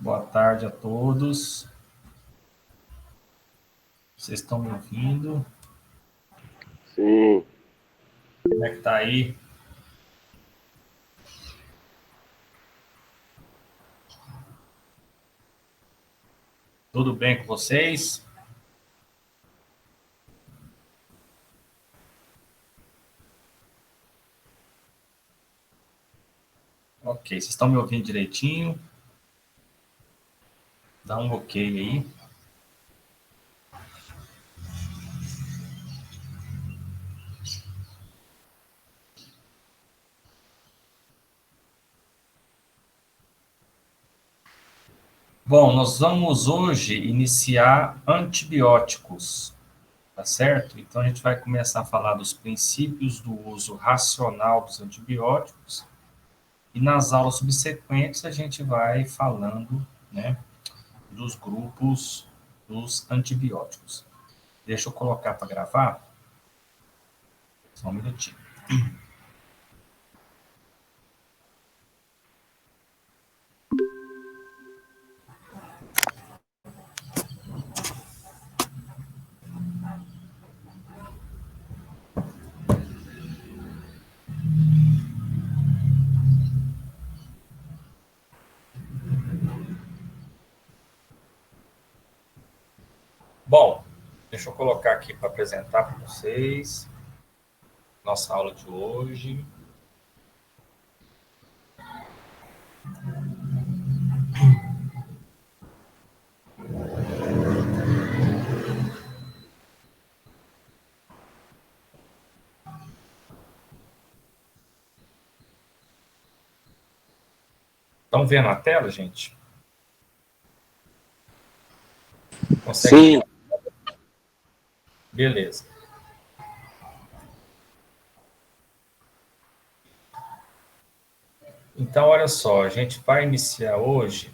Boa tarde a todos. Vocês estão me ouvindo? Sim. Como é que tá aí? Tudo bem com vocês? Ok, vocês estão me ouvindo direitinho? Dá um ok aí. Bom, nós vamos hoje iniciar antibióticos, tá certo? Então a gente vai começar a falar dos princípios do uso racional dos antibióticos e nas aulas subsequentes a gente vai falando, né, dos grupos dos antibióticos. Deixa eu colocar para gravar. Só um minutinho. Bom, deixa eu colocar aqui para apresentar para vocês nossa aula de hoje. Estão vendo a tela, gente? Consegue? Sim. Beleza. Então, olha só, a gente vai iniciar hoje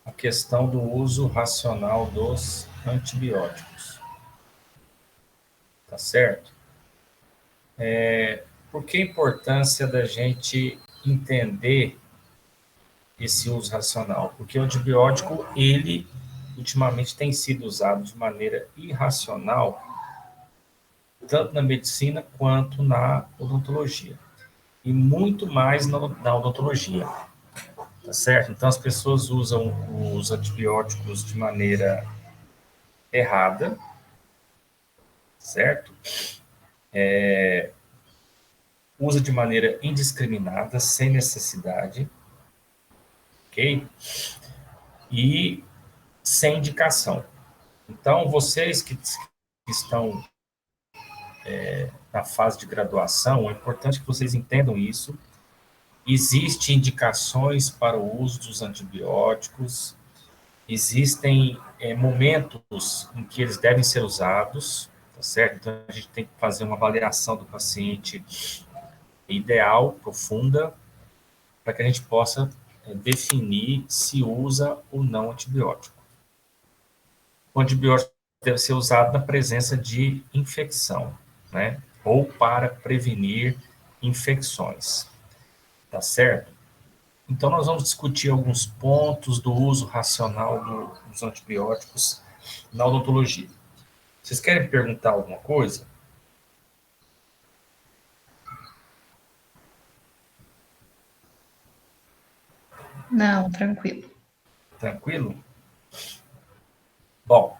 a questão do uso racional dos antibióticos. Tá certo? Por que a importância da gente entender esse uso racional? Porque o antibiótico, ele, ultimamente, tem sido usado de maneira irracional, tanto na medicina quanto na odontologia. E muito mais na odontologia, tá certo? Então, as pessoas usam os antibióticos de maneira errada, certo? Usa de maneira indiscriminada, sem necessidade, ok? E sem indicação. Então, vocês que estão na fase de graduação, é importante que vocês entendam isso. Existem indicações para o uso dos antibióticos, existem momentos em que eles devem ser usados, tá certo? Então, a gente tem que fazer uma avaliação do paciente ideal, profunda, para que a gente possa definir se usa ou não antibiótico. O antibiótico deve ser usado na presença de infecção, né? Ou para prevenir infecções, tá certo? Então, nós vamos discutir alguns pontos do uso racional dos antibióticos na odontologia. Vocês querem perguntar alguma coisa? Não, tranquilo. Tranquilo? Bom,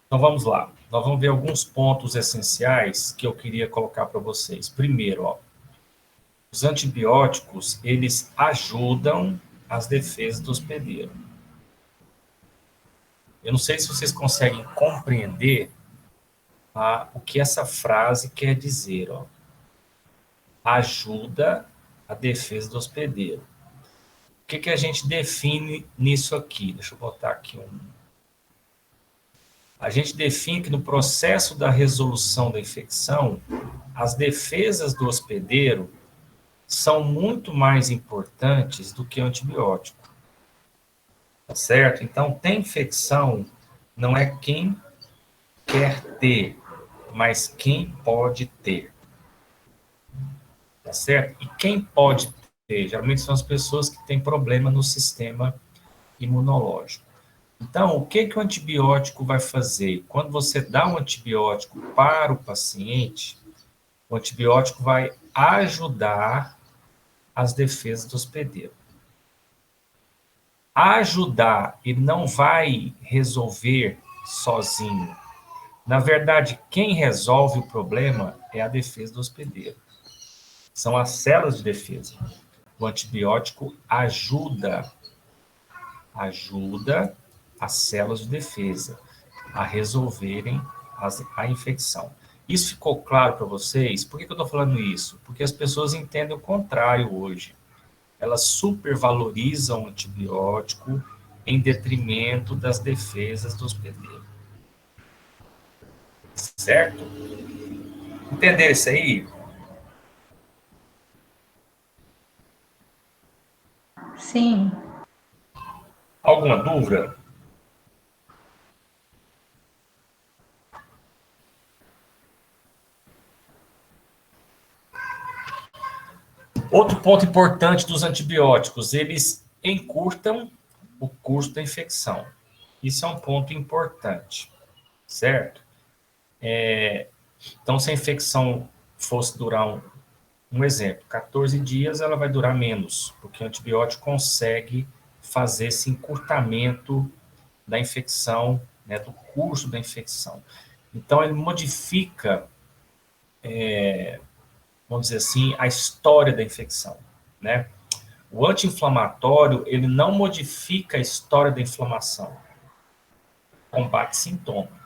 então vamos lá. Nós vamos ver alguns pontos essenciais que eu queria colocar para vocês. Primeiro, ó, os antibióticos, eles ajudam as defesas do hospedeiro. Eu não sei se vocês conseguem compreender o que essa frase quer dizer, ó. Ajuda a defesa do hospedeiro. O que a gente define nisso aqui? Deixa eu botar aqui A gente define que no processo da resolução da infecção, as defesas do hospedeiro são muito mais importantes do que o antibiótico. Tá certo? Então, tem infecção, não é quem quer ter, mas quem pode ter. Tá certo? E quem pode ter? Geralmente são as pessoas que têm problema no sistema imunológico. Então, o que o antibiótico vai fazer? Quando você dá um antibiótico para o paciente, o antibiótico vai ajudar as defesas do hospedeiro. Ajudar, ele não vai resolver sozinho. Na verdade, quem resolve o problema é a defesa do hospedeiro. São as células de defesa. O antibiótico ajuda as células de defesa a resolverem a infecção. Isso ficou claro para vocês? Por que eu estou falando isso? Porque as pessoas entendem o contrário hoje. Elas supervalorizam o antibiótico em detrimento das defesas do hospedeiro. Certo? Entenderam isso aí? Sim. Alguma dúvida? Outro ponto importante dos antibióticos, eles encurtam o curso da infecção. Isso é um ponto importante, certo? Então, se a infecção fosse durar um exemplo, 14 dias, ela vai durar menos, porque o antibiótico consegue fazer esse encurtamento da infecção, né, do curso da infecção. Então, ele modifica, vamos dizer assim, a história da infecção, né? O anti-inflamatório, ele não modifica a história da inflamação, combate sintoma.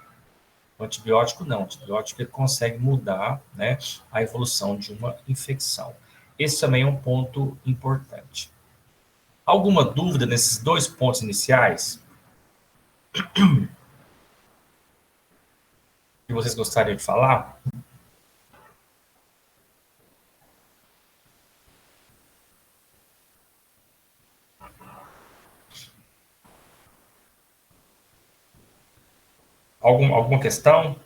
O antibiótico não, o antibiótico ele consegue mudar, né, a evolução de uma infecção. Esse também é um ponto importante. Alguma dúvida nesses dois pontos iniciais? Que vocês gostariam de falar? Alguma questão?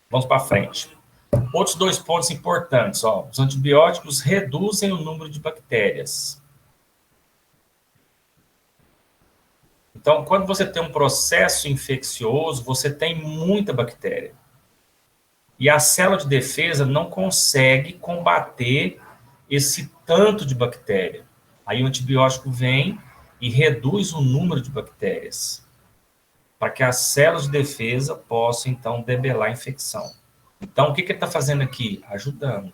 Vamos para frente. Outros dois pontos importantes. Ó, os antibióticos reduzem o número de bactérias. Então, quando você tem um processo infeccioso, você tem muita bactéria. E a célula de defesa não consegue combater esse tanto de bactéria. Aí o antibiótico vem e reduz o número de bactérias, para que as células de defesa possam, então, debelar a infecção. Então, o que ele está fazendo aqui? Ajudando.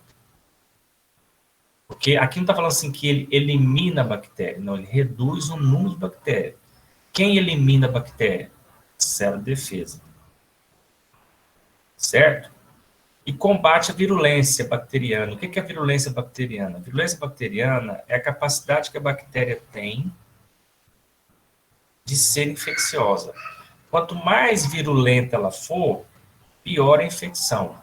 Porque aqui não está falando assim que ele elimina a bactéria, não, ele reduz o número de bactérias. Quem elimina a bactéria? Célula de defesa. Certo? E combate a virulência bacteriana. O que é a virulência bacteriana? A virulência bacteriana é a capacidade que a bactéria tem de ser infecciosa. Quanto mais virulenta ela for, pior a infecção.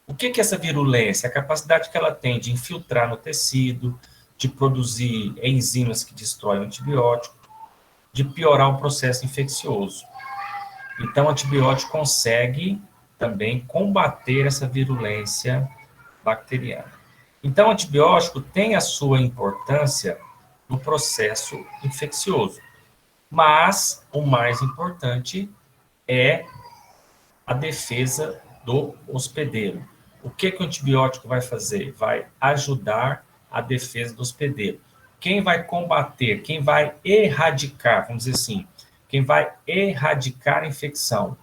O que é essa virulência? A capacidade que ela tem de infiltrar no tecido, de produzir enzimas que destroem o antibiótico, de piorar o processo infeccioso. Então, o antibiótico consegue também combater essa virulência bacteriana. Então, o antibiótico tem a sua importância no processo infeccioso. Mas o mais importante é a defesa do hospedeiro. O que o antibiótico vai fazer? Vai ajudar a defesa do hospedeiro. Quem vai combater, quem vai erradicar, vamos dizer assim, quem vai erradicar a infecção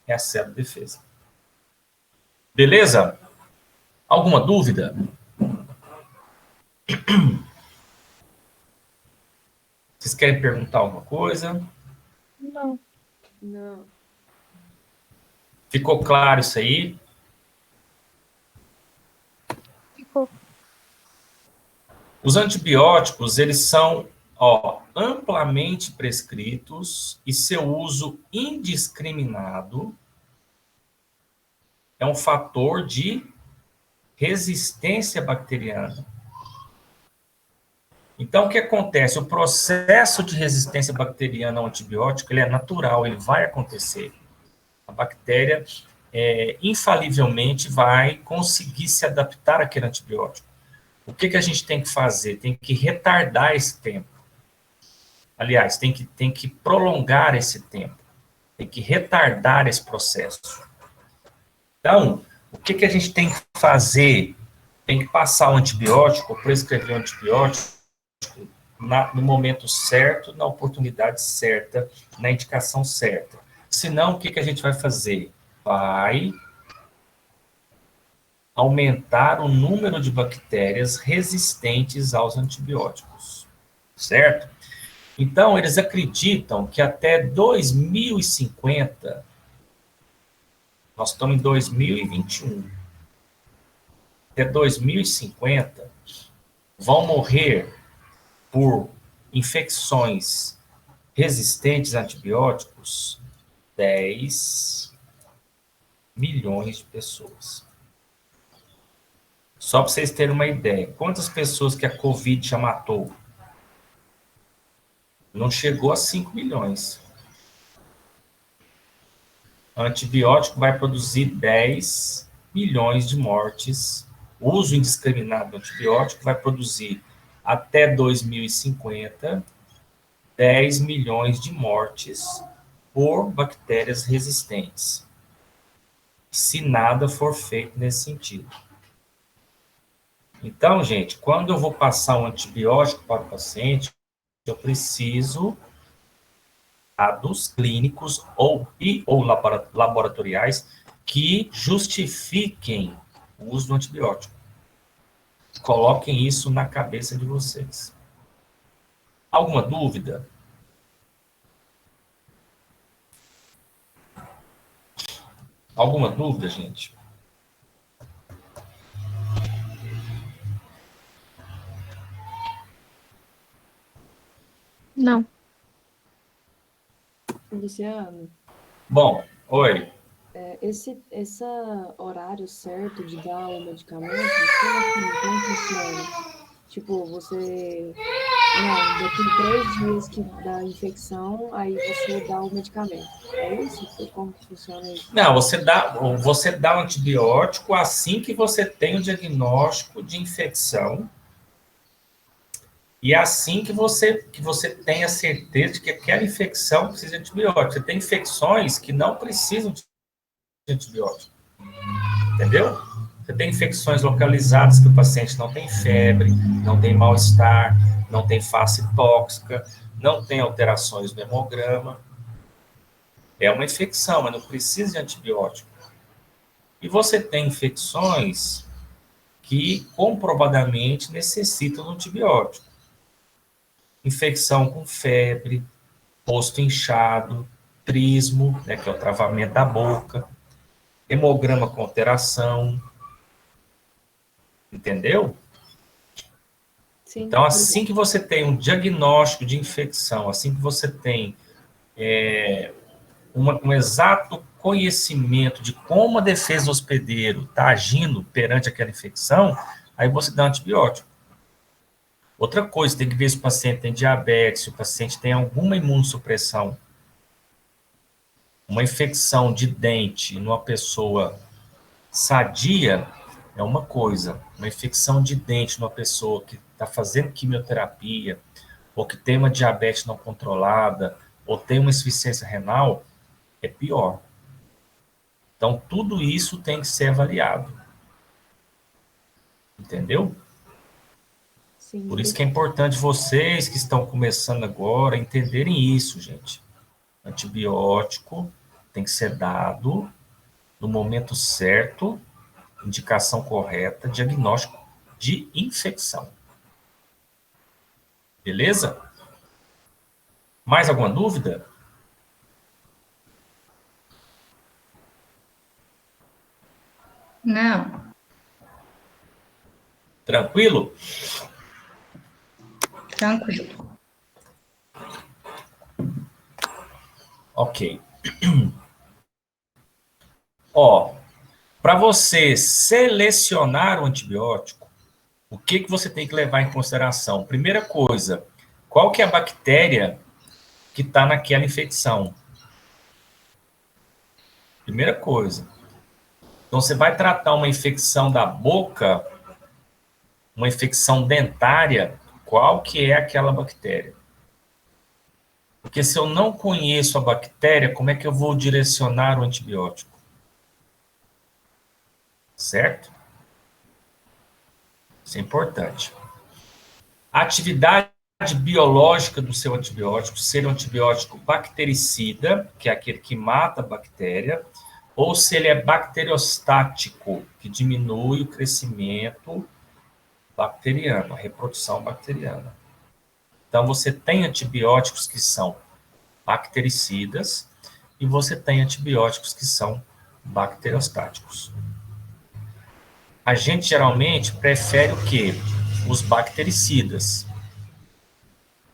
é a célula de defesa. Beleza? Alguma dúvida? Vocês querem perguntar alguma coisa? Não. Não. Ficou claro isso aí? Ficou. Os antibióticos, eles são amplamente prescritos e seu uso indiscriminado é um fator de resistência bacteriana. Então, o que acontece? O processo de resistência bacteriana ao antibiótico ele é natural, ele vai acontecer. A bactéria infalivelmente vai conseguir se adaptar àquele antibiótico. O que a gente tem que fazer? Tem que retardar esse tempo. Aliás, tem que prolongar esse tempo. Tem que retardar esse processo. Então, o que a gente tem que fazer? Tem que passar o antibiótico, prescrever o antibiótico no momento certo, na oportunidade certa, na indicação certa. Senão, o que a gente vai fazer? Vai aumentar o número de bactérias resistentes aos antibióticos, certo? Então, eles acreditam que até 2050, nós estamos em 2021, até 2050, vão morrer por infecções resistentes a antibióticos 10 milhões de pessoas. Só para vocês terem uma ideia, quantas pessoas que a Covid já matou? Não chegou a 5 milhões. O antibiótico vai produzir 10 milhões de mortes. O uso indiscriminado do antibiótico vai produzir, até 2050, 10 milhões de mortes por bactérias resistentes, se nada for feito nesse sentido. Então, gente, quando eu vou passar um antibiótico para o paciente, eu preciso dados clínicos ou laboratoriais que justifiquem o uso do antibiótico. Coloquem isso na cabeça de vocês. Alguma dúvida? Alguma dúvida, gente? Não. Luciano, Bom, oi. esse horário certo de dar o medicamento, como funciona? Tipo, você... Não, daqui 3 dias que dá a infecção, aí você dá o medicamento. É isso? Como que funciona isso? Não, você dá o antibiótico assim que você tem o diagnóstico de infecção e assim que você tem a certeza de que aquela infecção precisa de antibiótico. Você tem infecções que não precisam de antibiótico, entendeu? Você tem infecções localizadas que o paciente não tem febre, não tem mal-estar, não tem face tóxica, não tem alterações no hemograma. É uma infecção, mas não precisa de antibiótico. E você tem infecções que comprovadamente necessitam de antibiótico. Infecção com febre, rosto inchado, trismo, né, que é o travamento da boca, hemograma com alteração. Entendeu? Sim, Então, assim que você tem um diagnóstico de infecção, assim que você tem um exato conhecimento de como a defesa do hospedeiro está agindo perante aquela infecção, aí você dá um antibiótico. Outra coisa, tem que ver se o paciente tem diabetes, se o paciente tem alguma imunossupressão. Uma infecção de dente numa pessoa sadia é uma coisa. Uma infecção de dente numa pessoa que está fazendo quimioterapia, ou que tem uma diabetes não controlada, ou tem uma insuficiência renal, é pior. Então, tudo isso tem que ser avaliado. Entendeu? sim. Por isso que é importante vocês que estão começando agora entenderem isso, gente. Antibiótico tem que ser dado no momento certo, indicação correta, diagnóstico de infecção. Beleza? Mais alguma dúvida? Não. Tranquilo? Tranquilo. Ok. Ó, para você selecionar o antibiótico, o que você tem que levar em consideração? Primeira coisa, qual que é a bactéria que está naquela infecção? Primeira coisa. Então, você vai tratar uma infecção da boca, uma infecção dentária, qual que é aquela bactéria? Porque se eu não conheço a bactéria, como é que eu vou direcionar o antibiótico? Certo? Isso é importante. A atividade biológica do seu antibiótico, ser um antibiótico bactericida, que é aquele que mata a bactéria, ou se ele é bacteriostático, que diminui o crescimento bacteriano, a reprodução bacteriana. Então, você tem antibióticos que são bactericidas e você tem antibióticos que são bacteriostáticos. A gente geralmente prefere o quê? Os bactericidas,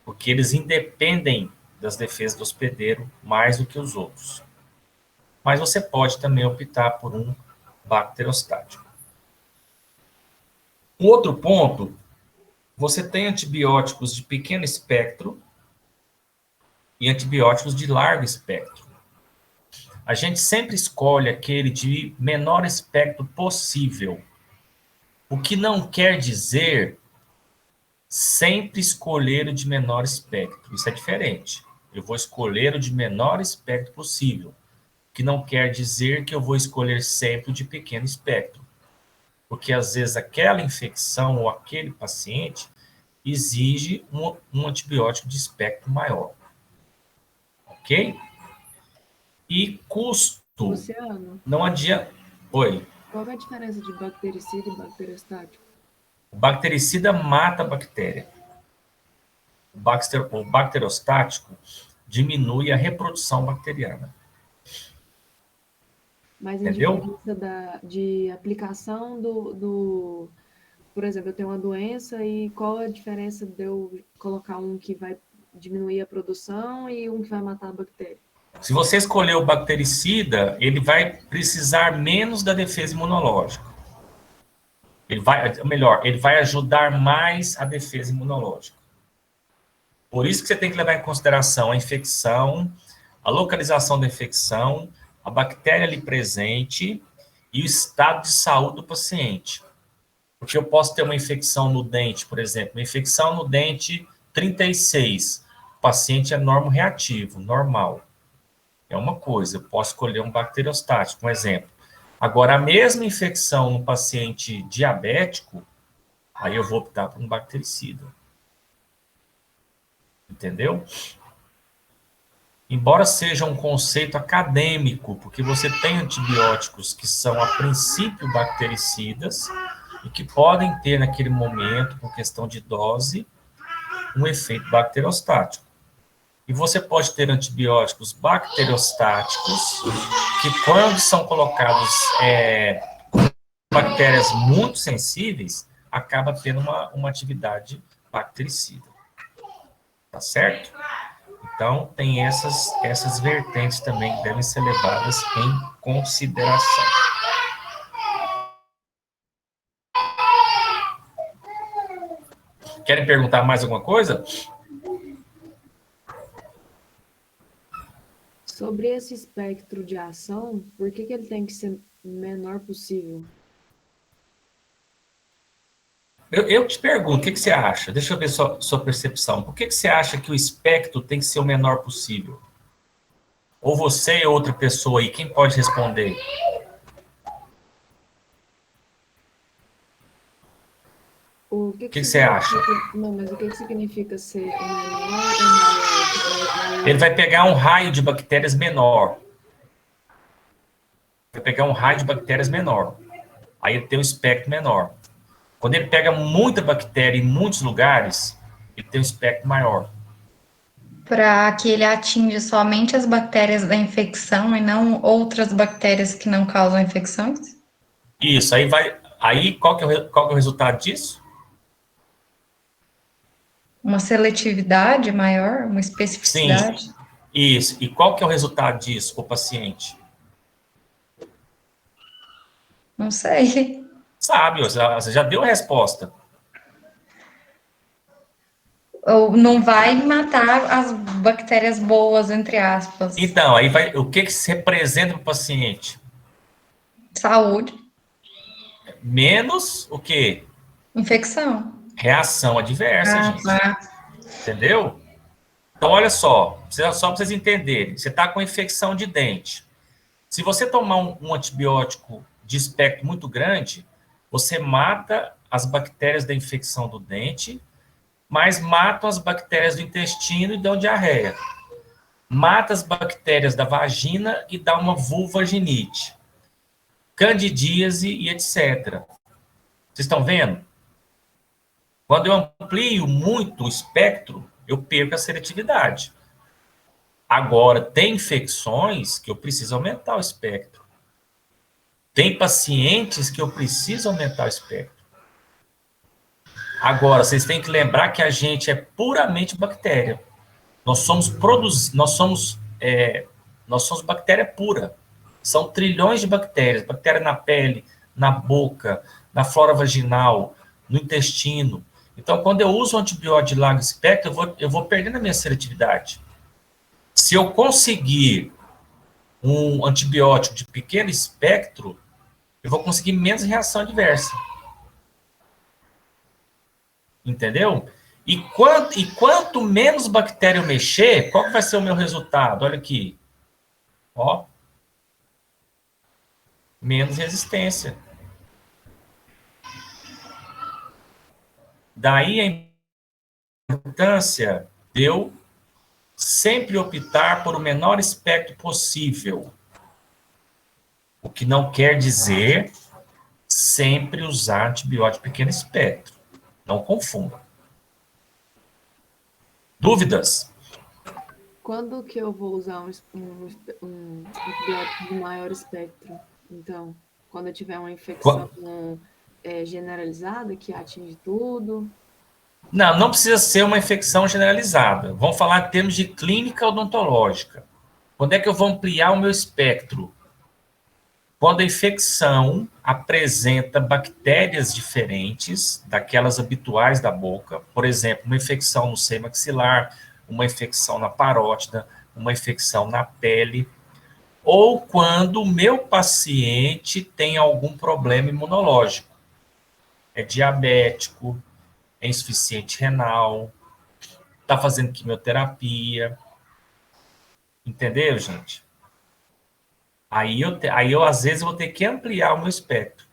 porque eles independem das defesas do hospedeiro mais do que os outros. Mas você pode também optar por um bacteriostático. Um outro ponto, você tem antibióticos de pequeno espectro e antibióticos de largo espectro. A gente sempre escolhe aquele de menor espectro possível. O que não quer dizer sempre escolher o de menor espectro. Isso é diferente. Eu vou escolher o de menor espectro possível. O que não quer dizer que eu vou escolher sempre o de pequeno espectro. Porque às vezes aquela infecção ou aquele paciente exige um antibiótico de espectro maior. Ok? E custo. Luciano, Não adianta. Oi. qual é a diferença de bactericida e bacteriostático? O bactericida mata a bactéria. O bacteriostático diminui a reprodução bacteriana. Mas a Entendeu? diferença de aplicação Por exemplo, eu tenho uma doença e qual a diferença de eu colocar um que vai diminuir a produção e um que vai matar a bactéria? Se você escolher o bactericida, ele vai precisar menos da defesa imunológica. Ele vai ajudar mais a defesa imunológica. Por isso que você tem que levar em consideração a infecção, a localização da infecção, a bactéria ali presente e o estado de saúde do paciente. Porque eu posso ter uma infecção no dente, por exemplo, uma infecção no dente 36. O paciente é normoreativo, normal. É uma coisa, eu posso escolher um bacteriostático, um exemplo. Agora, a mesma infecção no paciente diabético, aí eu vou optar por um bactericida. Entendeu? Embora seja um conceito acadêmico, porque você tem antibióticos que são, a princípio, bactericidas, e que podem ter, naquele momento, por questão de dose, um efeito bacteriostático. E você pode ter antibióticos bacteriostáticos, que quando são colocados com bactérias muito sensíveis, acaba tendo uma atividade bactericida. Tá certo? Então, tem essas vertentes também que devem ser levadas em consideração. Querem perguntar mais alguma coisa? Sobre esse espectro de ação, por que ele tem que ser menor possível? Eu te pergunto, o que você acha? Deixa eu ver sua percepção. Por que você acha que o espectro tem que ser o menor possível? Ou você ou outra pessoa aí, quem pode responder? O que você acha? Não, mas o que significa ser o menor ou maior? Ele vai pegar um raio de bactérias menor. Vai pegar um raio de bactérias menor. Aí ele tem um espectro menor. Quando ele pega muita bactéria em muitos lugares, ele tem um espectro maior. Para que ele atinja somente as bactérias da infecção e não outras bactérias que não causam infecções? Isso, aí qual que é o resultado disso? Uma seletividade maior, uma especificidade? Sim, isso. E qual que é o resultado disso para o paciente? Não sei. Sabe, você já deu a resposta. Ou não vai matar as bactérias boas, entre aspas. Então, aí o que se representa para o paciente? Saúde. Menos o quê? Infecção. Reação adversa, gente. Tá. Entendeu? Então, olha só para vocês entenderem. Você está com infecção de dente. Se você tomar um antibiótico de espectro muito grande, você mata as bactérias da infecção do dente, mas matam as bactérias do intestino e dão diarreia. Mata as bactérias da vagina e dá uma vulvaginite, candidíase e etc. Vocês estão vendo? Quando eu amplio muito o espectro, eu perco a seletividade. Agora, tem infecções que eu preciso aumentar o espectro. Tem pacientes que eu preciso aumentar o espectro. Agora, vocês têm que lembrar que a gente é puramente bactéria. Nós somos bactéria pura. São trilhões de bactérias. Bactéria na pele, na boca, na flora vaginal, no intestino. Então, quando eu uso um antibiótico de largo espectro, eu vou perdendo a minha seletividade. Se eu conseguir um antibiótico de pequeno espectro, eu vou conseguir menos reação adversa. Entendeu? E quanto menos bactéria eu mexer, qual que vai ser o meu resultado? Olha aqui. Ó. Menos resistência. Daí a importância de eu sempre optar por o menor espectro possível. O que não quer dizer sempre usar antibiótico de pequeno espectro. Não confunda. Dúvidas? Quando que eu vou usar um antibiótico de maior espectro? Então, quando eu tiver uma infecção generalizada que atinge tudo? Não precisa ser uma infecção generalizada. Vamos falar em termos de clínica odontológica. Quando é que eu vou ampliar o meu espectro? Quando a infecção apresenta bactérias diferentes daquelas habituais da boca, por exemplo, uma infecção no seio maxilar, uma infecção na parótida, uma infecção na pele, ou quando o meu paciente tem algum problema imunológico. É diabético, é insuficiente renal, está fazendo quimioterapia. Entendeu, gente? Aí eu, às vezes, vou ter que ampliar o meu espectro.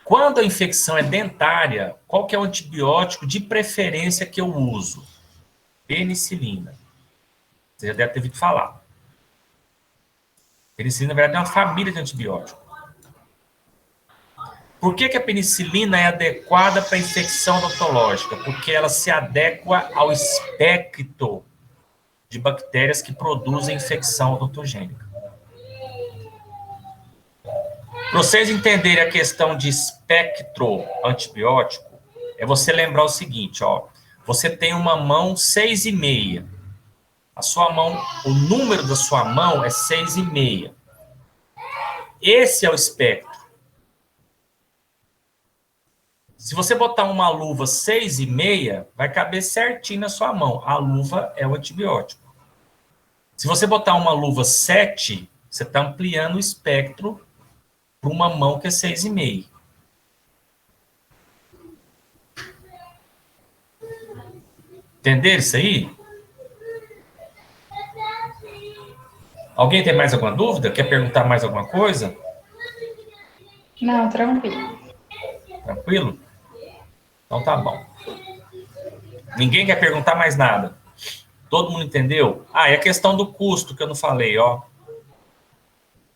Quando a infecção é dentária, qual que é o antibiótico de preferência que eu uso? Penicilina. Você já deve ter ouvido falar. Penicilina, na verdade, é uma família de antibióticos. Por que a penicilina é adequada para infecção odontológica? Porque ela se adequa ao espectro de bactérias que produzem infecção odontogênica. Para vocês entenderem a questão de espectro antibiótico, é você lembrar o seguinte, ó. Você tem uma mão 6,5. A sua mão, o número da sua mão é 6,5. Esse é o espectro. Se você botar uma luva 6,5, vai caber certinho na sua mão. A luva é o antibiótico. Se você botar uma luva 7, você está ampliando o espectro para uma mão que é 6,5. Entenderam isso aí? Alguém tem mais alguma dúvida? Quer perguntar mais alguma coisa? Não, tranquilo. Tranquilo? Então tá bom. Ninguém quer perguntar mais nada? Todo mundo entendeu? Ah, e a questão do custo que eu não falei, ó.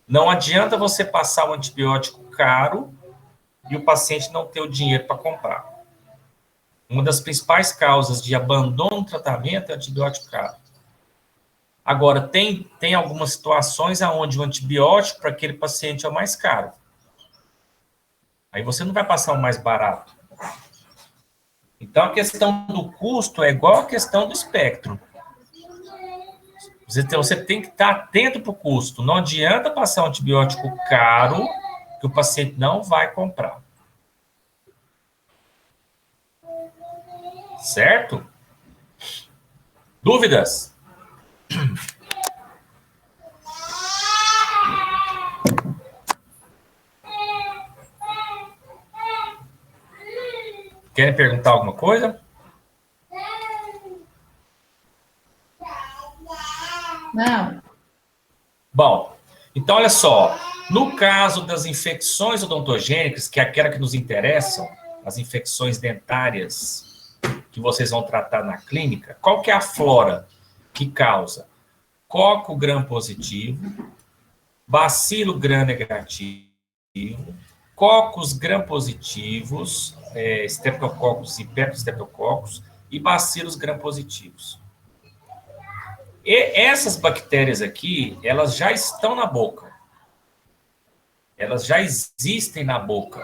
Não adianta você passar um antibiótico caro e o paciente não ter o dinheiro para comprar. Uma das principais causas de abandono do tratamento é antibiótico caro. Agora, tem algumas situações onde o antibiótico para aquele paciente é o mais caro. Aí você não vai passar o mais barato. Então, a questão do custo é igual a questão do espectro. Você tem que estar atento para o custo. Não adianta passar um antibiótico caro que o paciente não vai comprar. Certo? Dúvidas? Querem perguntar alguma coisa? Não. Bom, então olha só. No caso das infecções odontogênicas, que é aquela que nos interessam, as infecções dentárias que vocês vão tratar na clínica, qual que é a flora que causa? Coco gram-positivo, bacilo gram-negativo, cocos gram-positivos, streptococcus e peptostreptococcus e bacilos gram-positivos. E essas bactérias aqui, elas já estão na boca. Elas já existem na boca.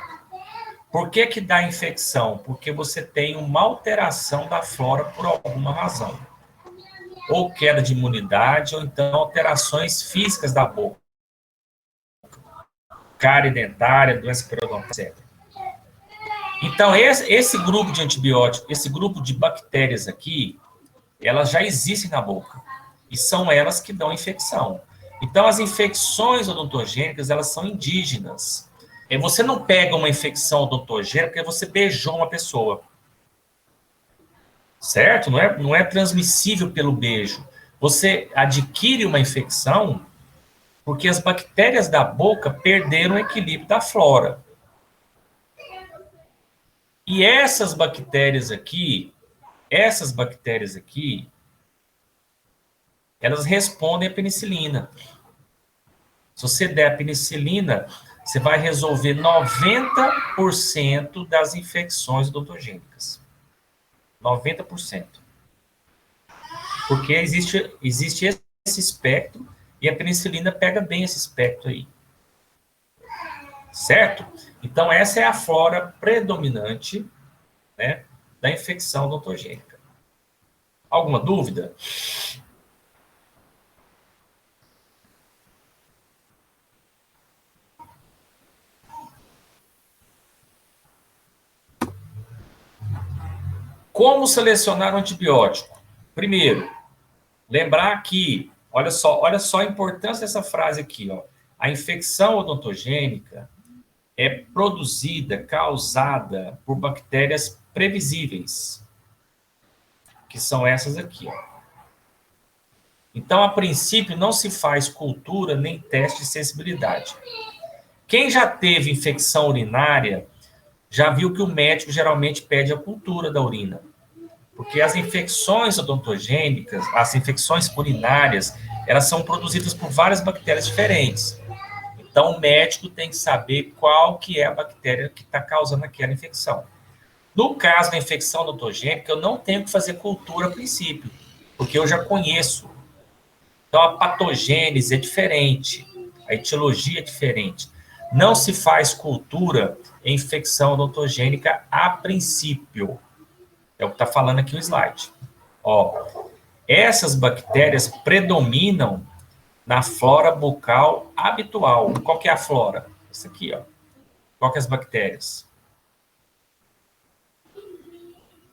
Por que que dá infecção? Porque você tem uma alteração da flora por alguma razão. Ou queda de imunidade, ou então alterações físicas da boca. Cárie dentária, doença periodontal, etc. Então, esse grupo de antibióticos, esse grupo de bactérias aqui, elas já existem na boca. E são elas que dão infecção. Então, as infecções odontogênicas, elas são indígenas. E você não pega uma infecção odontogênica porque você beijou uma pessoa. Certo? Não é transmissível pelo beijo. Você adquire uma infecção porque as bactérias da boca perderam o equilíbrio da flora. E essas bactérias aqui, elas respondem à penicilina. Se você der a penicilina, você vai resolver 90% das infecções odontogênicas. 90%. Porque existe esse espectro e a penicilina pega bem esse espectro aí. Certo? Então, essa é a flora predominante, né, da infecção odontogênica. Alguma dúvida? Como selecionar um antibiótico? Primeiro, lembrar que, olha só a importância dessa frase aqui, ó. A infecção odontogênica é produzida, causada por bactérias previsíveis, que são essas aqui, ó. Então, a princípio, não se faz cultura nem teste de sensibilidade. Quem já teve infecção urinária já viu que o médico geralmente pede a cultura da urina. Porque as infecções odontogênicas, as infecções urinárias, elas são produzidas por várias bactérias diferentes. Então, o médico tem que saber qual que é a bactéria que está causando aquela infecção. No caso da infecção odontogênica, eu não tenho que fazer cultura a princípio, porque eu já conheço. Então, a patogênese é diferente, a etiologia é diferente. Não se faz cultura em infecção odontogênica a princípio. É o que está falando aqui o slide. Ó, essas bactérias predominam na flora bucal habitual. Qual que é a flora? Isso aqui, ó. Qual que é as bactérias?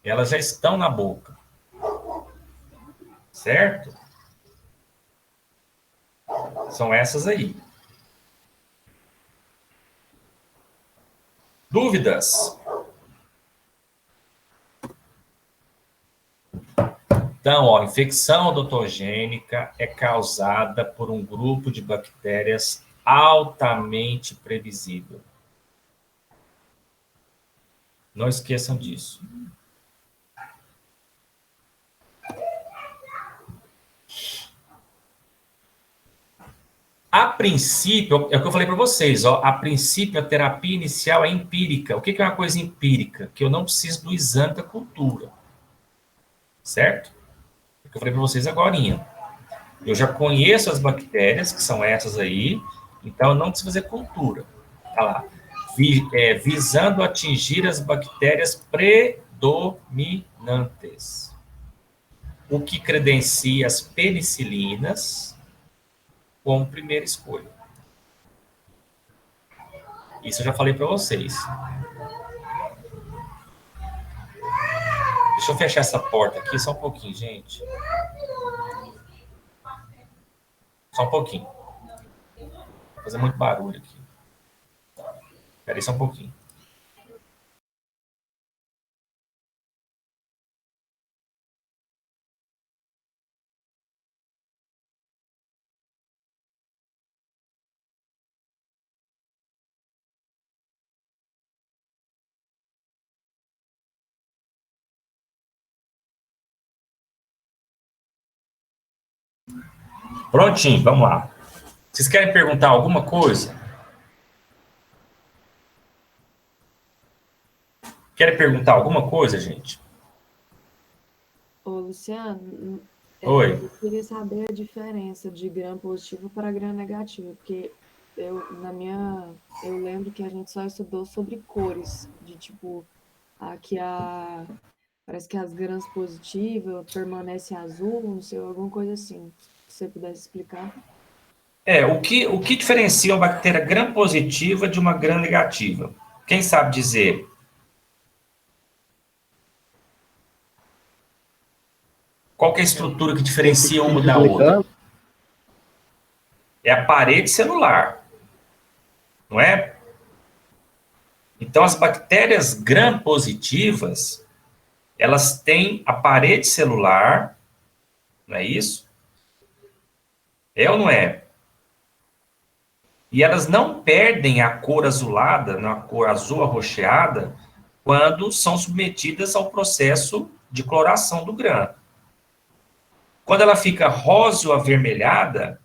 Elas já estão na boca. Certo? São essas aí. Dúvidas? Então, ó, infecção odontogênica é causada por um grupo de bactérias altamente previsível. Não esqueçam disso. A princípio, é o que eu falei para vocês, ó, a princípio a terapia inicial é empírica. O que é uma coisa empírica? Que eu não preciso do exame da cultura. Certo? É o que eu falei para vocês agorinha. Eu já conheço as bactérias, que são essas aí, então eu não preciso fazer cultura. Tá lá. Visando atingir as bactérias predominantes. O que credencia as penicilinas como primeira escolha. Isso eu já falei para vocês. Deixa eu fechar essa porta aqui só um pouquinho, gente. Só um pouquinho. Vai fazer muito barulho aqui. Espera aí só um pouquinho. Prontinho, vamos lá. Vocês querem perguntar alguma coisa? Querem perguntar alguma coisa, gente? Ô, Luciano, Oi. eu queria saber a diferença de gram positivo para gram negativo, porque eu lembro que a gente só estudou sobre cores, de tipo, aqui parece que as grãs positivas permanecem azul, não sei, alguma coisa assim. Se você pudesse explicar. O que diferencia uma bactéria gram-positiva de uma gram-negativa? Quem sabe dizer? Qual que é a estrutura que diferencia uma da outra? É a parede celular, não é? Então, as bactérias gram-positivas, elas têm a parede celular, não é isso? É ou não é? E elas não perdem a cor azulada, a cor azul arroxeada, quando são submetidas ao processo de cloração do gram. Quando ela fica rosa ou avermelhada,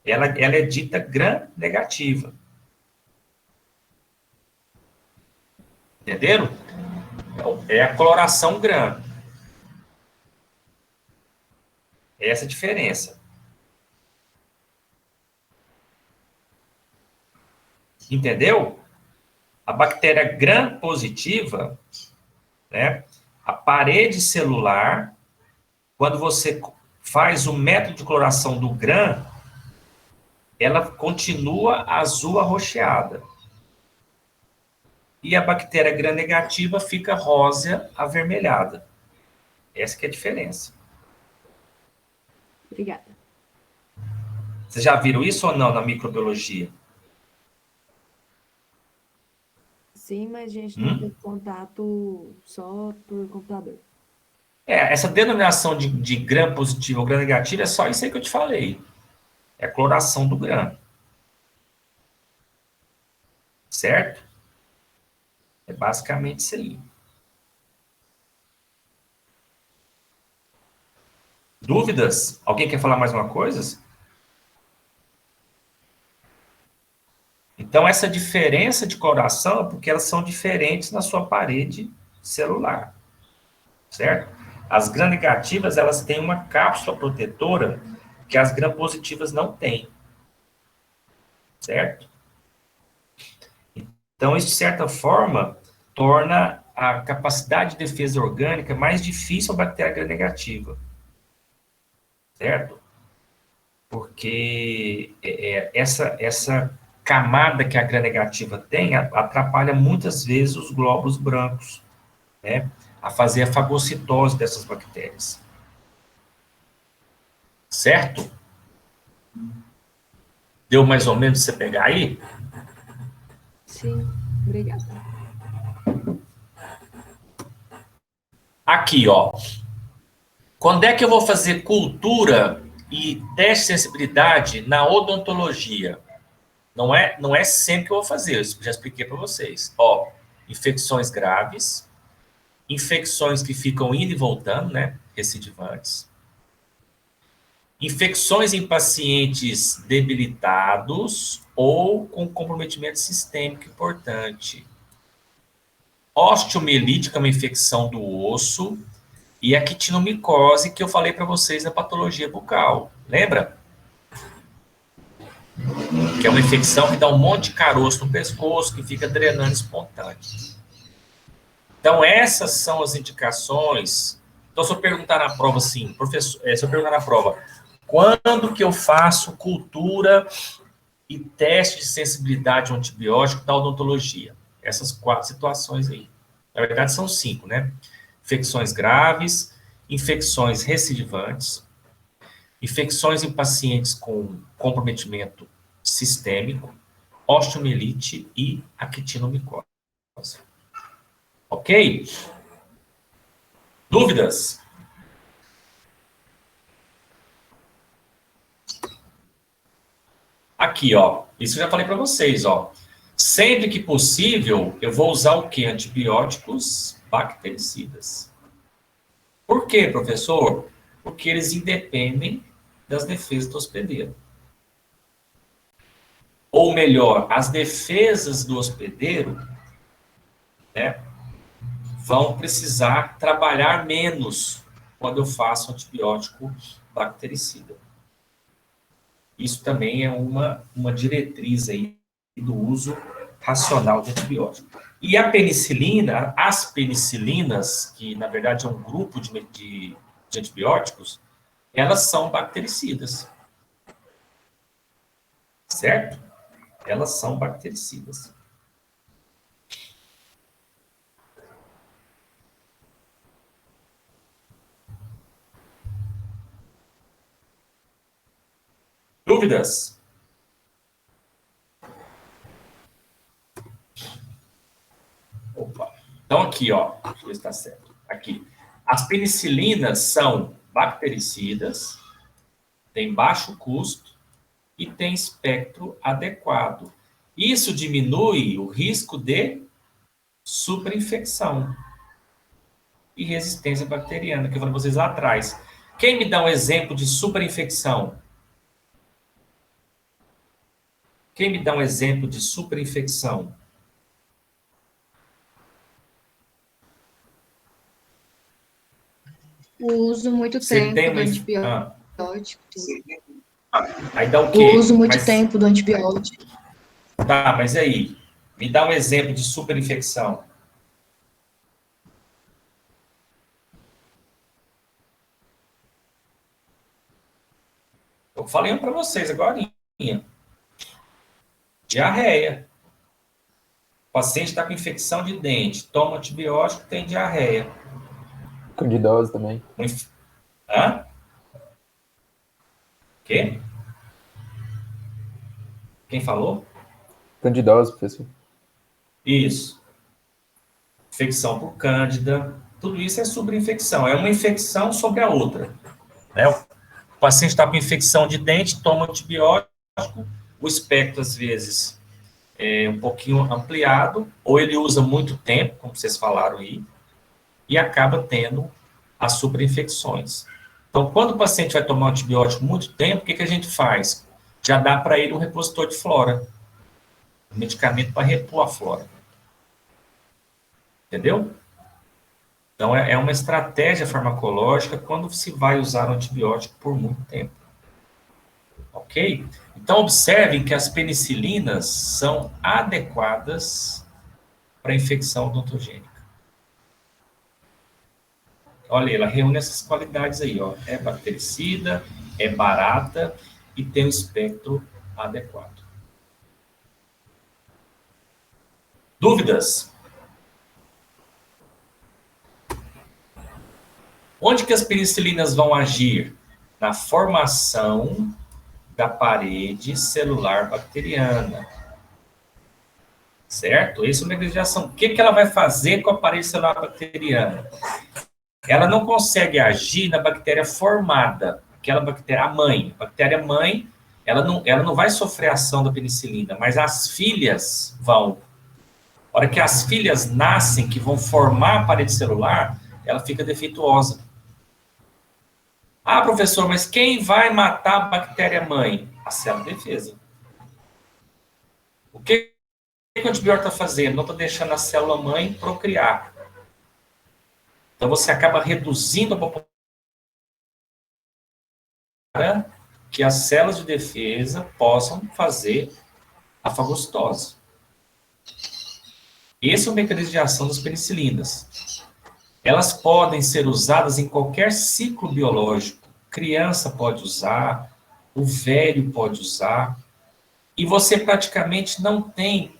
ela é dita gram-negativa. Entenderam? É a coloração gram. É essa a diferença. Entendeu? A bactéria gram-positiva, né, a parede celular, quando você faz o método de cloração do gram, ela continua azul arroxeada. E a bactéria gram-negativa fica rosa avermelhada. Essa que é a diferença. Obrigada. Vocês já viram isso ou não na microbiologia? Sim, mas a gente não teve contato só por computador. Essa denominação de gram positivo ou gram negativo é só isso aí que eu te falei. É a cloração do gram. Certo? É basicamente isso aí. Dúvidas? Alguém quer falar mais uma coisa? Então, essa diferença de coloração é porque elas são diferentes na sua parede celular. Certo? As gram-negativas, elas têm uma cápsula protetora que as gram-positivas não têm. Certo? Então, isso, de certa forma, torna a capacidade de defesa orgânica mais difícil a bactéria gram-negativa. Certo? Porque essa camada que a gram-negativa tem atrapalha muitas vezes os glóbulos brancos, né? A fazer a fagocitose dessas bactérias. Certo? Deu mais ou menos pra você pegar aí? Sim, obrigada. Aqui, ó. Quando é que eu vou fazer cultura e teste de sensibilidade na odontologia? Não é sempre que eu vou fazer, eu já expliquei para vocês. Ó, infecções graves, infecções que ficam indo e voltando, né? Recidivantes. Infecções em pacientes debilitados ou com comprometimento sistêmico importante. Osteomielite, que é uma infecção do osso, e a quistinomicose, que eu falei para vocês na patologia bucal. Lembra? Que é uma infecção que dá um monte de caroço no pescoço, que fica drenando espontâneo. Então, essas são as indicações. Então, se eu perguntar na prova assim, professor, se eu perguntar na prova, quando que eu faço cultura e teste de sensibilidade ao antibiótico da odontologia? Essas 4 situações aí. Na verdade, são 5, né? Infecções graves, infecções recidivantes, infecções em pacientes com comprometimento sistêmico, osteomielite e actinomicose. Ok? Dúvidas? Aqui, ó. Isso eu já falei para vocês, ó. Sempre que possível, eu vou usar o quê? Antibióticos bactericidas. Por quê, professor? Porque eles independem das defesas do hospedeiro. Ou melhor, as defesas do hospedeiro, né, vão precisar trabalhar menos quando eu faço antibiótico bactericida. Isso também é uma diretriz aí do uso racional de antibiótico. E a penicilina, as penicilinas, que na verdade é um grupo de antibióticos, elas são bactericidas. Certo? Elas são bactericidas. Dúvidas? Opa. Então aqui, ó, deixa eu ver se está certo. Aqui. As penicilinas são bactericidas, têm baixo custo e têm espectro adequado. Isso diminui o risco de superinfecção e resistência bacteriana, que eu falei para vocês lá atrás. Quem me dá um exemplo de superinfecção? Quem me dá um exemplo de superinfecção? O uso muito Você tempo tem do uma... antibiótico. Aí dá o O quê? uso muito Mas... tempo do antibiótico. Tá, mas aí, me dá um exemplo de superinfecção. Eu falei para vocês agora. Diarreia. O paciente está com infecção de dente, toma antibiótico, tem diarreia. Candidose também. Hã? Quê? Quem falou? Candidose, professor. Isso. Infecção por cândida. Tudo isso é superinfecção. É uma infecção sobre a outra. Né? O paciente está com infecção de dente, toma antibiótico, o espectro, às vezes, é um pouquinho ampliado, ou ele usa muito tempo, como vocês falaram aí, e acaba tendo as superinfecções. Então, quando o paciente vai tomar um antibiótico muito tempo, o que a gente faz? Já dá para ele um repositor de flora. Um medicamento para repor a flora. Entendeu? Então, é uma estratégia farmacológica quando se vai usar um antibiótico por muito tempo. Ok? Então, observem que as penicilinas são adequadas para infecção odontogênica. Olha, ela reúne essas qualidades aí, ó. É bactericida, é barata e tem um espectro adequado. Dúvidas? Onde que as penicilinas vão agir? Na formação da parede celular bacteriana. Certo? Esse é o mecanismo de ação. O que ela vai fazer com a parede celular bacteriana? Ela não consegue agir na bactéria formada, aquela bactéria, a mãe. A bactéria mãe, ela não vai sofrer a ação da penicilina, mas as filhas vão. A hora que as filhas nascem, que vão formar a parede celular, ela fica defeituosa. Ah, professor, mas quem vai matar a bactéria mãe? A célula de defesa. O que o antibiótico está fazendo? Não está deixando a célula mãe procriar. Então, você acaba reduzindo a população para que as células de defesa possam fazer a fagocitose. Esse é o mecanismo de ação das penicilinas. Elas podem ser usadas em qualquer ciclo biológico. Criança pode usar, o velho pode usar, e você praticamente não tem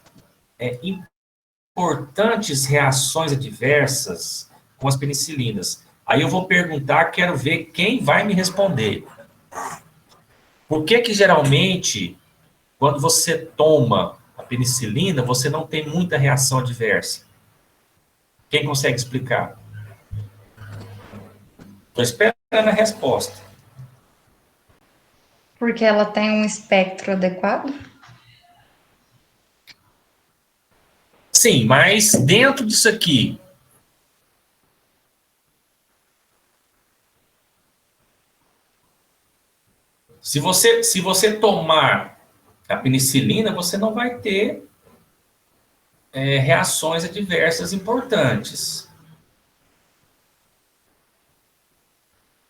importantes reações adversas com as penicilinas. Aí eu vou perguntar, quero ver quem vai me responder. Por que geralmente, quando você toma a penicilina, você não tem muita reação adversa? Quem consegue explicar? Estou esperando a resposta. Porque ela tem um espectro adequado? Sim, mas dentro disso aqui, Se você tomar a penicilina, você não vai ter reações adversas importantes.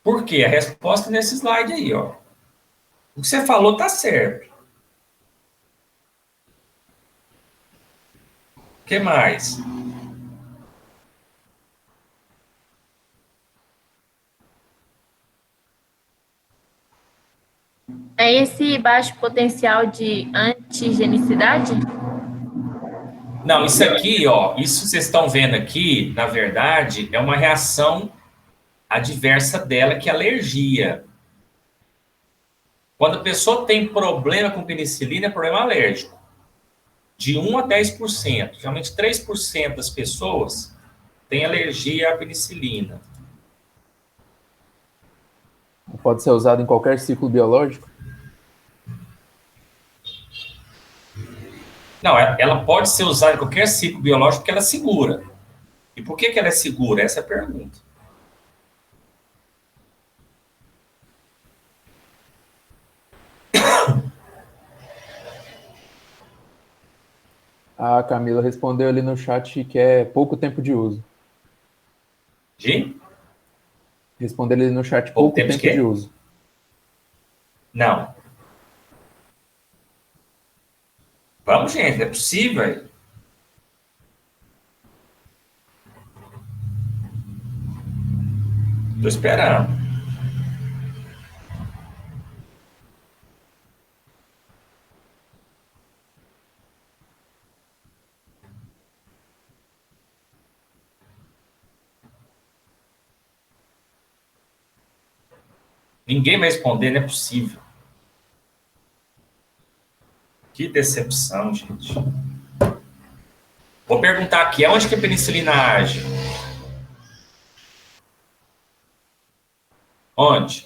Por quê? A resposta é nesse slide aí, ó. O que você falou tá certo. O que mais? É esse baixo potencial de antigenicidade? Não, isso aqui, ó, isso vocês estão vendo aqui, na verdade, é uma reação adversa dela, que é alergia. Quando a pessoa tem problema com penicilina, é problema alérgico. De 1 a 10%. Geralmente 3% das pessoas têm alergia à penicilina. Pode ser usado em qualquer ciclo biológico? Não, ela pode ser usada em qualquer ciclo biológico porque ela é segura. E por que ela é segura? Essa é a pergunta. A Camila respondeu ali no chat que é pouco tempo de uso. De? Respondeu ali no chat Pouco pouco tempo de tempo quê? de uso. Não. Vamos, gente, não é possível. Estou esperando. Ninguém vai responder, não é possível. Que decepção, gente. Vou perguntar aqui, aonde que a penicilina age? Onde?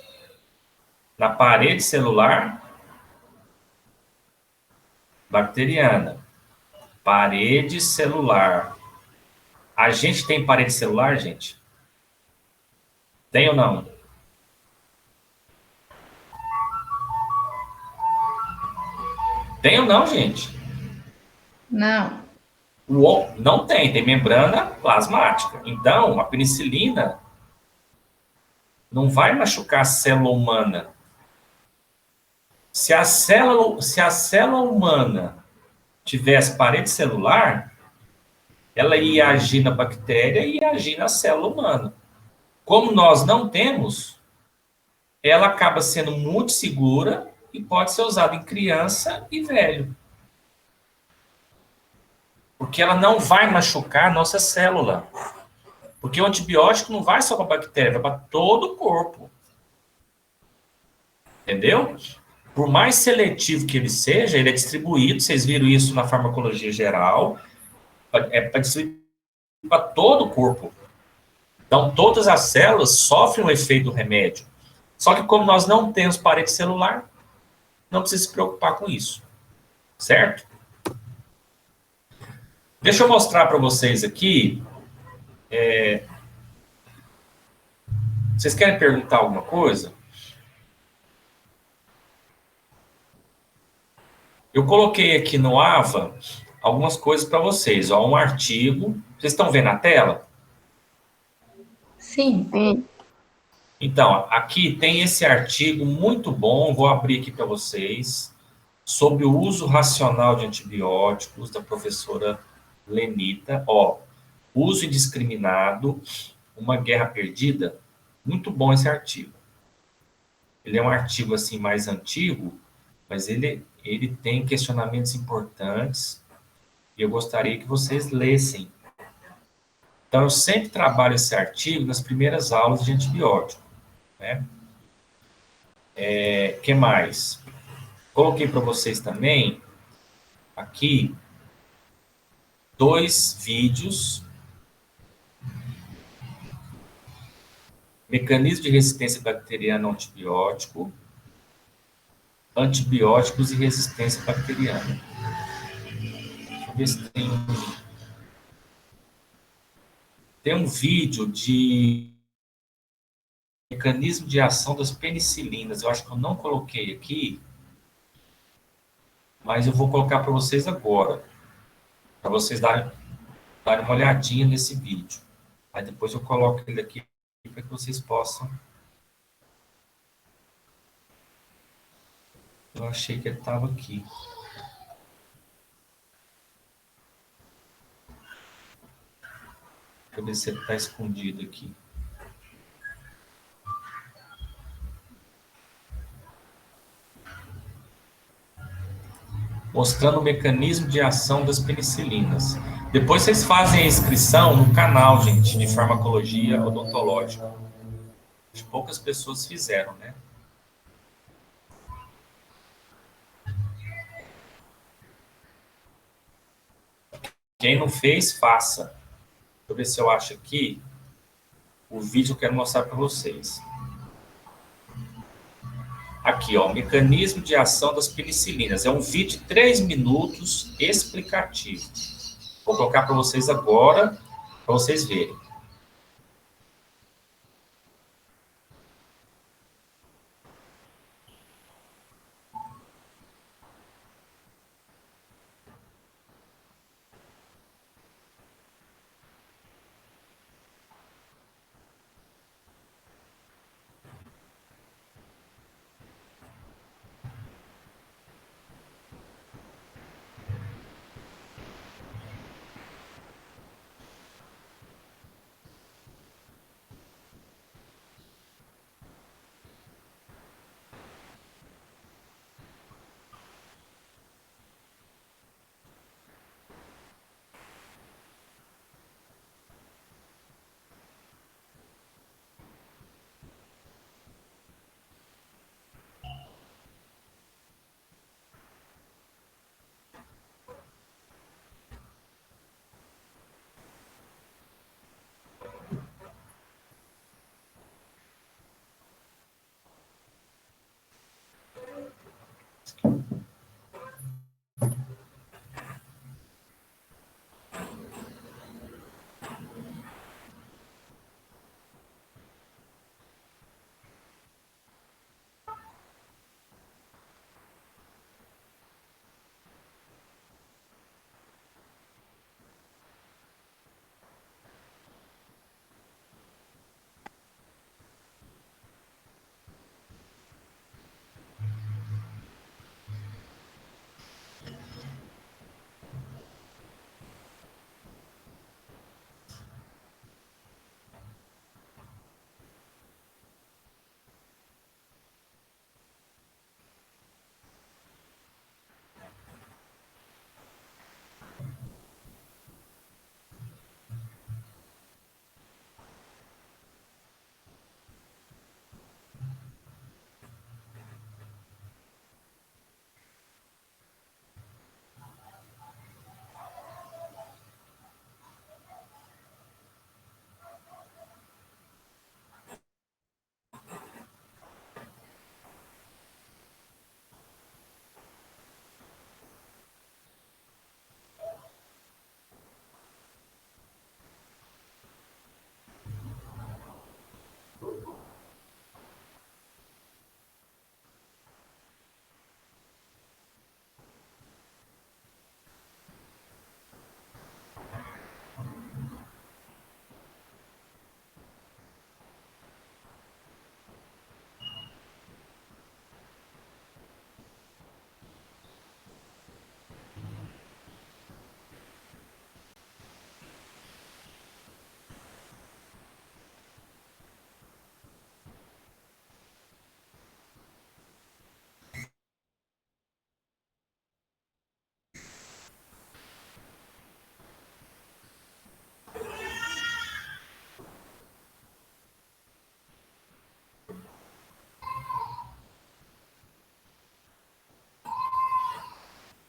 Na parede celular bacteriana. Parede celular. A gente tem parede celular, gente? Tem ou não? Tem ou não, gente? Não. Não tem, tem membrana plasmática. Então, a penicilina não vai machucar a célula humana. Se a célula humana tivesse parede celular, ela ia agir na bactéria e ia agir na célula humana. Como nós não temos, ela acaba sendo muito segura e pode ser usada em criança e velho. Porque ela não vai machucar a nossa célula. Porque o antibiótico não vai só para a bactéria, vai para todo o corpo. Entendeu? Por mais seletivo que ele seja, ele é distribuído, vocês viram isso na farmacologia geral, é para distribuir para todo o corpo. Então, todas as células sofrem o efeito do remédio. Só que como nós não temos parede celular, não precisa se preocupar com isso. Certo? Deixa eu mostrar para vocês aqui. Vocês querem perguntar alguma coisa? Eu coloquei aqui no AVA algumas coisas para vocês. Ó, um artigo. Vocês estão vendo a tela? Sim. Então, aqui tem esse artigo muito bom, vou abrir aqui para vocês, sobre o uso racional de antibióticos, da professora Lenita. Ó, uso indiscriminado, uma guerra perdida. Muito bom esse artigo. Ele é um artigo assim mais antigo, mas ele tem questionamentos importantes e eu gostaria que vocês lessem. Então, eu sempre trabalho esse artigo nas primeiras aulas de antibiótico. Né? Que mais? Coloquei para vocês também aqui 2 vídeos. Mecanismo de resistência bacteriana ao antibiótico. Antibióticos e resistência bacteriana. Deixa eu ver se tem. Tem um vídeo de mecanismo de ação das penicilinas. Eu acho que eu não coloquei aqui, mas eu vou colocar para vocês agora, para vocês darem uma olhadinha nesse vídeo. Aí depois eu coloco ele aqui para que vocês possam. Eu achei que ele estava aqui. Deixa eu ver se ele está escondido aqui. Mostrando o mecanismo de ação das penicilinas. Depois vocês fazem a inscrição no canal, gente, de farmacologia odontológica. Acho que poucas pessoas fizeram, né? Quem não fez, faça. Deixa eu ver se eu acho aqui o vídeo que eu quero mostrar para vocês. Aqui, ó, mecanismo de ação das penicilinas. É um vídeo de 3 minutos explicativo. Vou colocar para vocês agora, para vocês verem.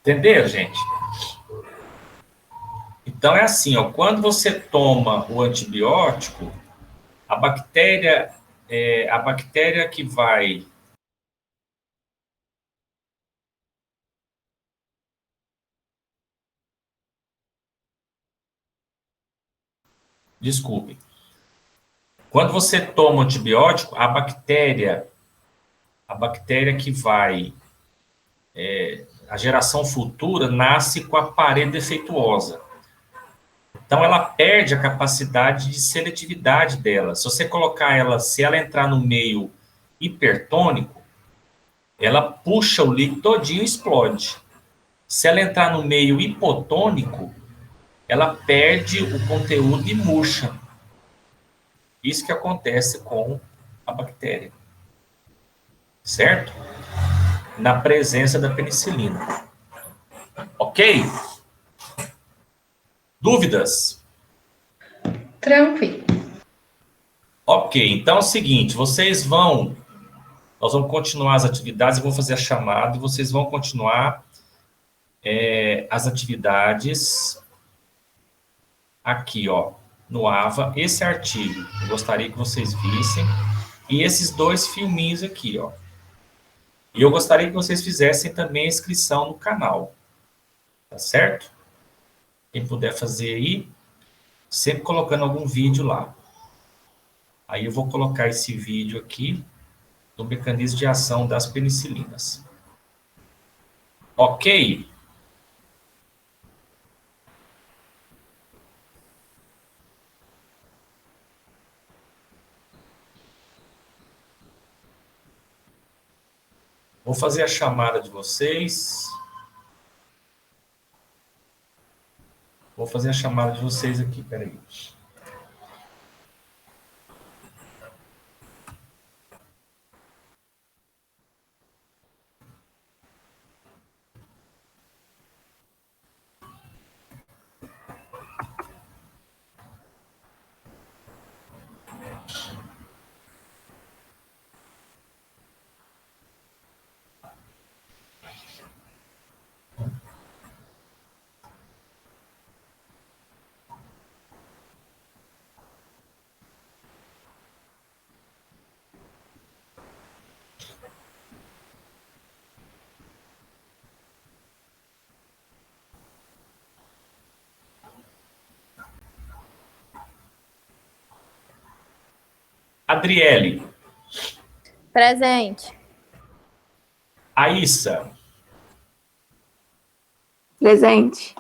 Entenderam, gente? Então é assim, ó, quando você toma o antibiótico, a bactéria que vai. Desculpe. Quando você toma antibiótico, a bactéria que vai, a geração futura, nasce com a parede defeituosa. Então, ela perde a capacidade de seletividade dela. Se você colocar ela, se ela entrar no meio hipertônico, ela puxa o líquido todinho e explode. Se ela entrar no meio hipotônico, ela perde o conteúdo e murcha. Isso que acontece com a bactéria. Certo? Na presença da penicilina. Ok? Dúvidas? Tranquilo. Ok, então é o seguinte, nós vamos continuar as atividades, eu vou fazer a chamada e vocês vão continuar as atividades aqui, ó, no AVA, esse artigo, eu gostaria que vocês vissem, e esses 2 filminhos aqui, ó. E eu gostaria que vocês fizessem também a inscrição no canal, tá certo? Quem puder fazer aí, sempre colocando algum vídeo lá. Aí eu vou colocar esse vídeo aqui do mecanismo de ação das penicilinas. Ok? Vou fazer a chamada de vocês. Vou fazer a chamada de vocês aqui, peraí. Adriele. Presente. Aissa. Presente.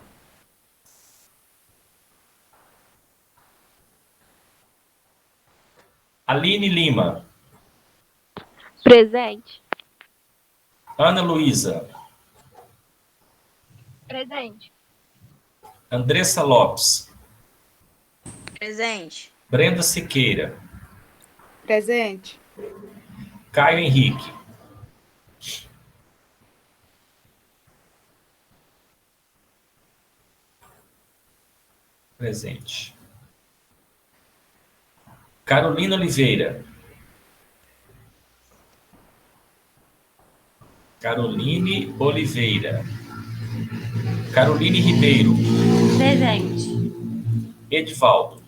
Aline Lima. Presente. Ana Luísa. Presente. Andressa Lopes. Presente. Brenda Siqueira. Presente. Caio Henrique. Presente. Carolina Oliveira. Caroline Oliveira. Caroline Ribeiro. Presente. Edivaldo.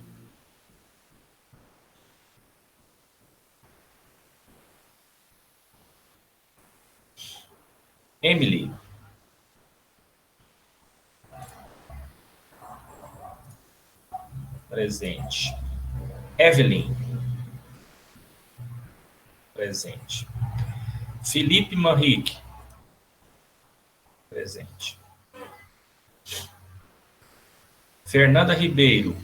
Emily. Presente. Evelyn. Presente. Felipe Manrique. Presente. Fernanda Ribeiro.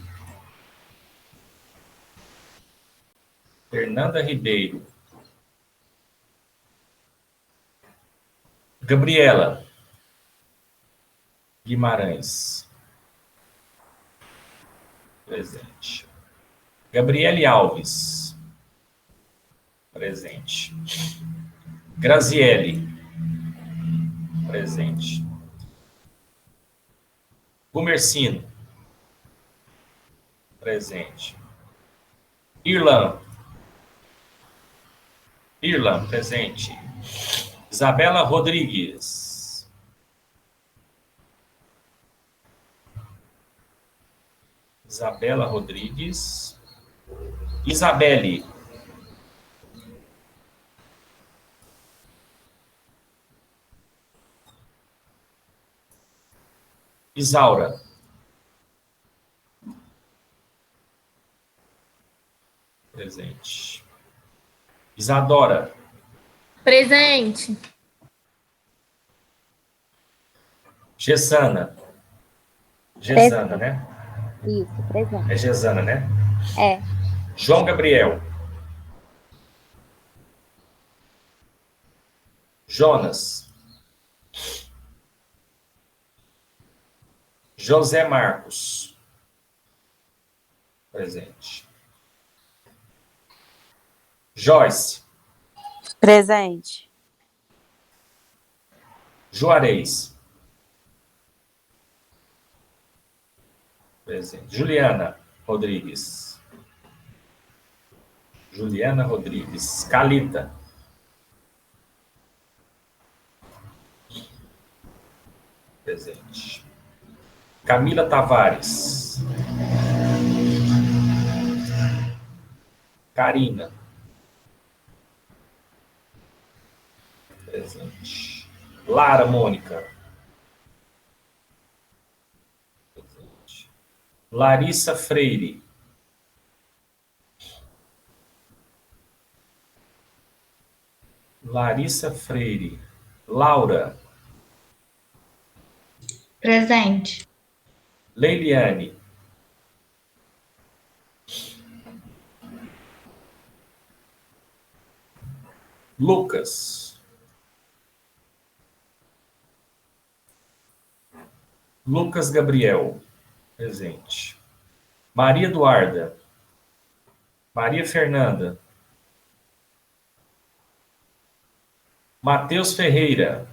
Fernanda Ribeiro. Gabriela Guimarães. Presente. Gabriele Alves. Presente. Graziele. Presente. Gumercino. Presente. Irlan. Irlan, presente. Isabela Rodrigues. Isabela Rodrigues. Isabelle. Isaura. Presente. Isadora. Presente. Gessana. Gesana, né? Isso, presente. É Gesana, né? É. João Gabriel. Jonas. José Marcos. Presente. Joyce. Presente. Juarez. Presente. Juliana Rodrigues. Juliana Rodrigues. Calita. Presente. Camila Tavares. Karina. Presente. Lara Mônica. Presente. Larissa Freire. Larissa Freire. Laura. Presente. Leiliane. Lucas. Lucas Gabriel. Presente. Maria Eduarda. Maria Fernanda. Matheus Ferreira.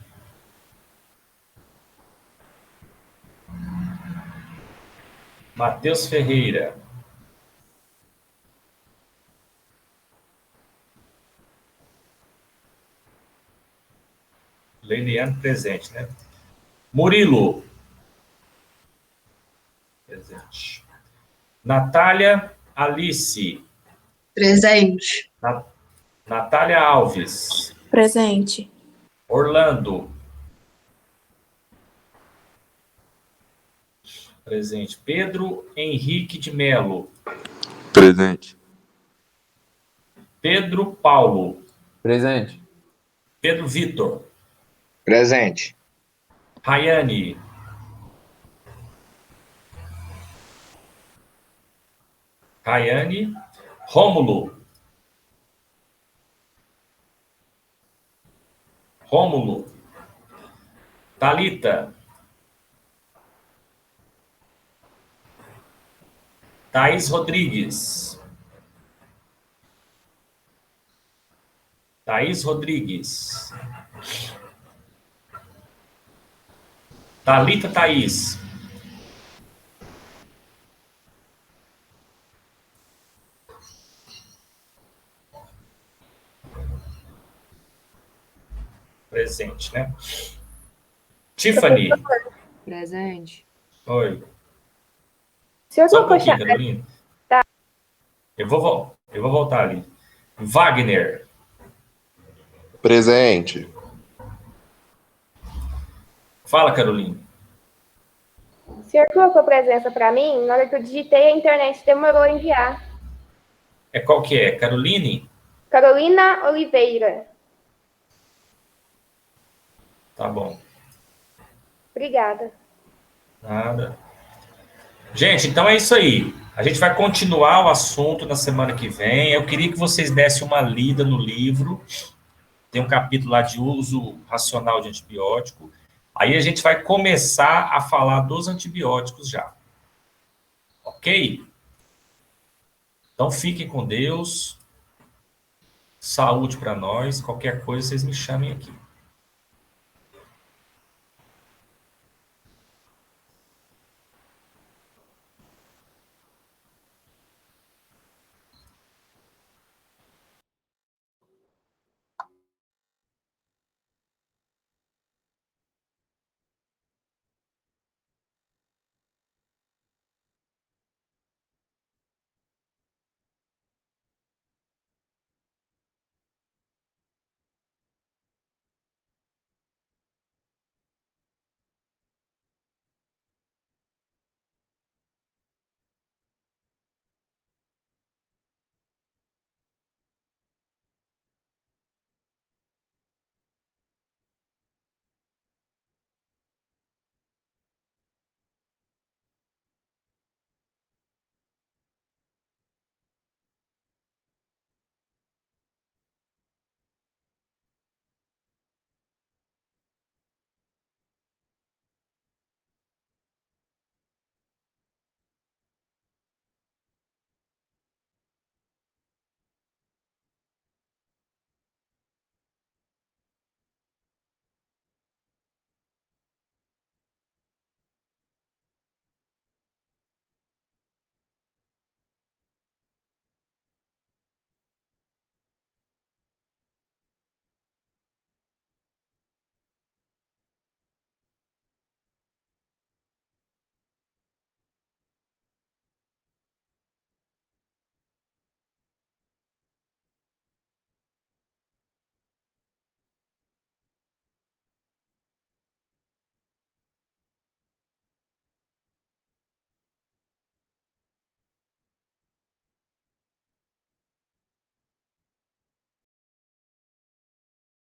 Matheus Ferreira. Leiliane presente, né? Murilo. Presente. Natália Alice. Presente. Natália Alves. Presente. Orlando. Presente. Pedro Henrique de Melo. Presente. Pedro Paulo. Presente. Pedro Vitor. Presente. Rayane. Rayane. Rômulo. Rômulo. Thalita. Thaís Rodrigues. Thaís Rodrigues. Thalita Thaís. Presente, né? Tiffany. Presente. Oi. Se Só um pouquinho, Carolina. Tá. Eu vou voltar ali. Wagner. Presente. Fala, Carolina. O senhor colocou presença para mim, na hora que eu digitei, a internet demorou a enviar. É qual que é? Caroline? Carolina Oliveira. Tá bom. Obrigada. Nada. Gente, então é isso aí. A gente vai continuar o assunto na semana que vem. Eu queria que vocês dessem uma lida no livro. Tem um capítulo lá de uso racional de antibiótico. Aí a gente vai começar a falar dos antibióticos já. Ok? Então fiquem com Deus. Saúde para nós. Qualquer coisa, vocês me chamem aqui.